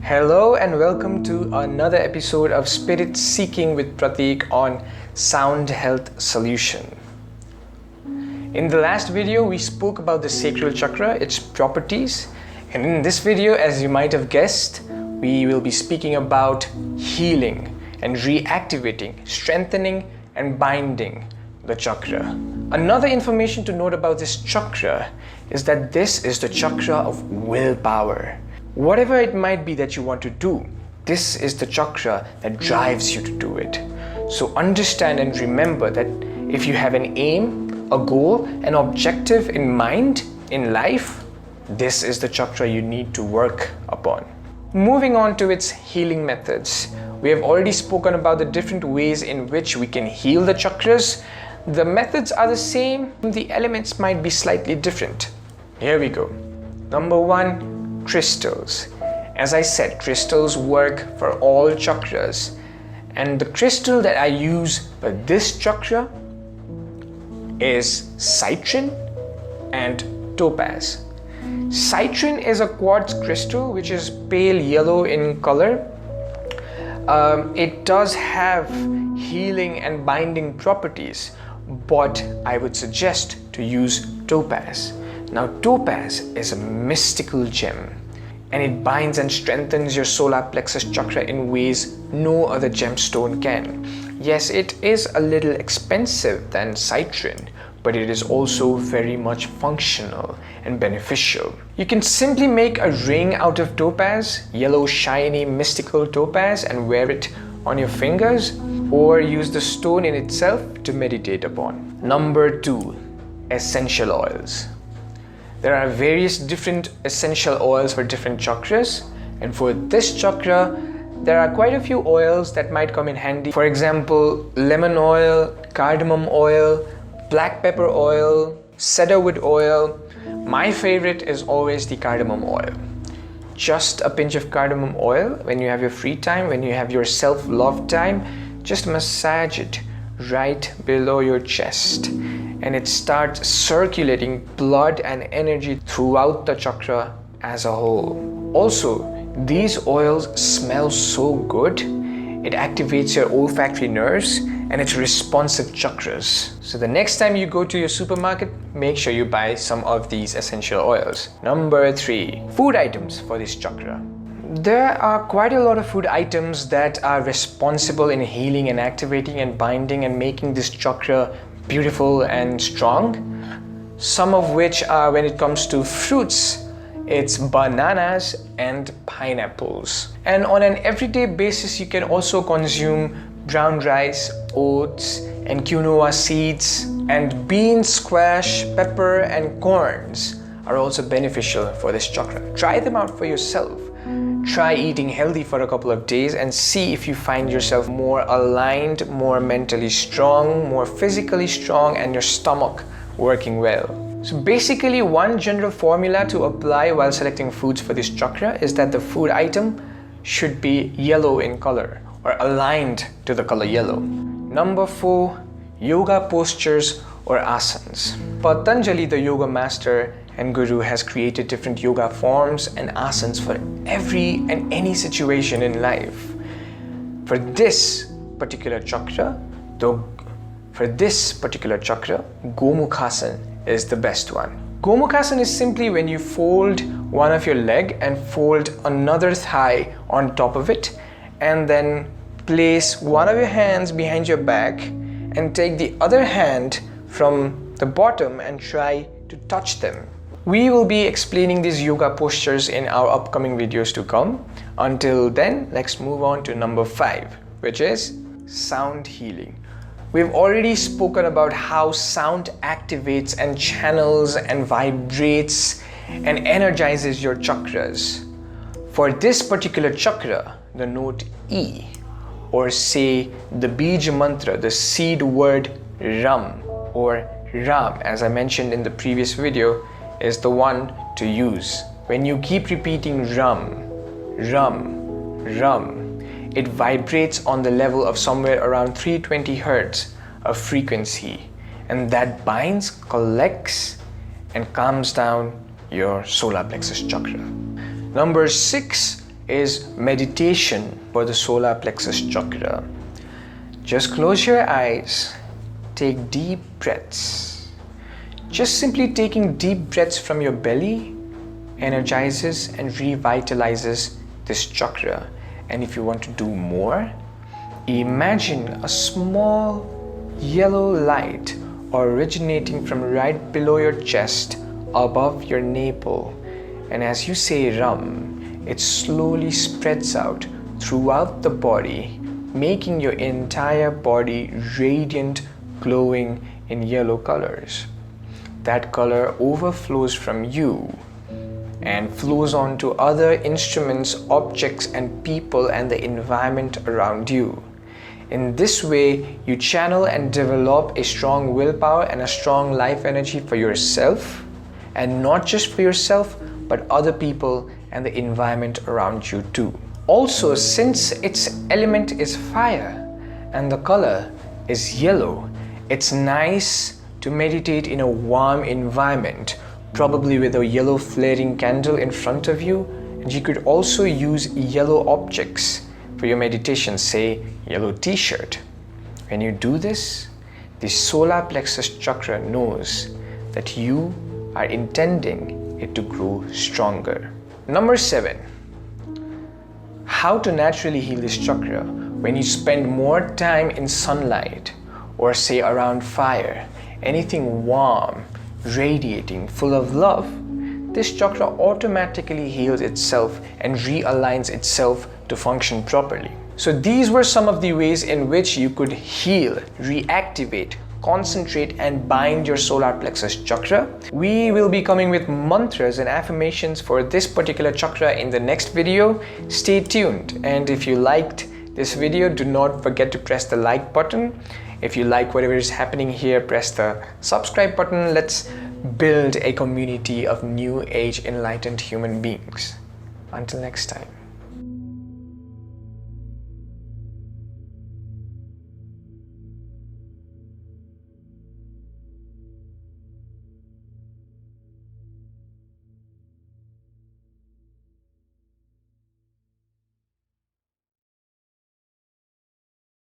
Hello and welcome to another episode of Spirit Seeking with Pratick on Sound Health Solution. In the last video, we spoke about the sacral chakra, its properties, and in this video, as you might have guessed, we will be speaking about healing and reactivating, strengthening and binding the chakra. Another information to note about this chakra is that this is the chakra of willpower. Whatever it might be that you want to do, this is the chakra that drives you to do it. So understand and remember that if you have an aim, a goal, an objective in mind in life, this is the chakra you need to work upon. Moving on to its healing methods. We have already spoken about the different ways in which we can heal the chakras. The methods are the same, the elements might be slightly different. Here we go. Number 1, crystals. As I said, crystals work for all chakras. And the crystal that I use for this chakra is citrine and topaz. Citrine is a quartz crystal which is pale yellow in color. It does have healing and binding properties, but I would suggest to use topaz. Now, topaz is a mystical gem and it binds and strengthens your solar plexus chakra in ways no other gemstone can. Yes, it is a little expensive than citrine, but it is also very much functional and beneficial. You can simply make a ring out of topaz, yellow, shiny, mystical topaz, and wear it on your fingers, or use the stone in itself to meditate upon. Number 2, essential oils. There are various different essential oils for different chakras, and for this chakra, there are quite a few oils that might come in handy. For example, lemon oil, cardamom oil, black pepper oil, cedarwood oil. My favorite is always the cardamom oil. Just a pinch of cardamom oil when you have your free time, when you have your self-love time, just massage it right below your chest and it starts circulating blood and energy throughout the chakra as a whole. Also, these oils smell so good. It activates your olfactory nerves and its responsive chakras. So the next time you go to your supermarket, make sure you buy some of these essential oils. Number 3, food items for this chakra. There are quite a lot of food items that are responsible in healing and activating and binding and making this chakra beautiful and strong. Some of which are, when it comes to fruits, it's bananas and pineapples. And on an everyday basis, you can also consume brown rice, oats, and quinoa seeds, and beans, squash, pepper, and corns are also beneficial for this chakra. Try them out for yourself. Try eating healthy for a couple of days and see if you find yourself more aligned, more mentally strong, more physically strong, and your stomach working well. So basically, one general formula to apply while selecting foods for this chakra is that the food item should be yellow in color or aligned to the color yellow. Number 4, yoga postures or asanas. Patanjali, the yoga master and guru, has created different yoga forms and asanas for every and any situation in life. For this particular chakra, Gomukhasana is the best one. Gomukhasana is simply when you fold one of your leg and fold another thigh on top of it, and then place one of your hands behind your back and take the other hand from the bottom and try to touch them. We will be explaining these yoga postures in our upcoming videos to come. Until then, let's move on to number 5, which is sound healing. We've already spoken about how sound activates and channels and vibrates and energizes your chakras. For this particular chakra, the note E, or say the Bija mantra, the seed word Ram or Ram, as I mentioned in the previous video, is the one to use. When you keep repeating Ram, Ram, Ram, it vibrates on the level of somewhere around 320 Hertz of frequency, and that binds, collects, and calms down your solar plexus chakra. Number 6 is meditation for the solar plexus chakra. Just close your eyes, take deep breaths. Just simply taking deep breaths from your belly energizes and revitalizes this chakra. And if you want to do more, imagine a small yellow light originating from right below your chest above your navel, and as you say Ram, it slowly spreads out throughout the body, making your entire body radiant, glowing in yellow colors. That color overflows from you and flows on to other instruments, objects and people and the environment around you. In this way, you channel and develop a strong willpower and a strong life energy for yourself, and not just for yourself, but other people and the environment around you too. Also, since its element is fire and the color is yellow, it's nice to meditate in a warm environment, probably with a yellow flaring candle in front of you, and you could also use yellow objects for your meditation, say yellow t-shirt. When you do this, the solar plexus chakra knows that you are intending it to grow stronger. Number 7, how to naturally heal this chakra. When you spend more time in sunlight or say around fire, anything warm, radiating, full of love, this chakra automatically heals itself and realigns itself to function properly. So these were some of the ways in which you could heal, reactivate, concentrate and bind your solar plexus chakra. We will be coming with mantras and affirmations for this particular chakra in the next video. Stay tuned, and if you liked this video, do not forget to press the like button. If you like whatever is happening here, press the subscribe button. Let's build a community of new age enlightened human beings. Until next time.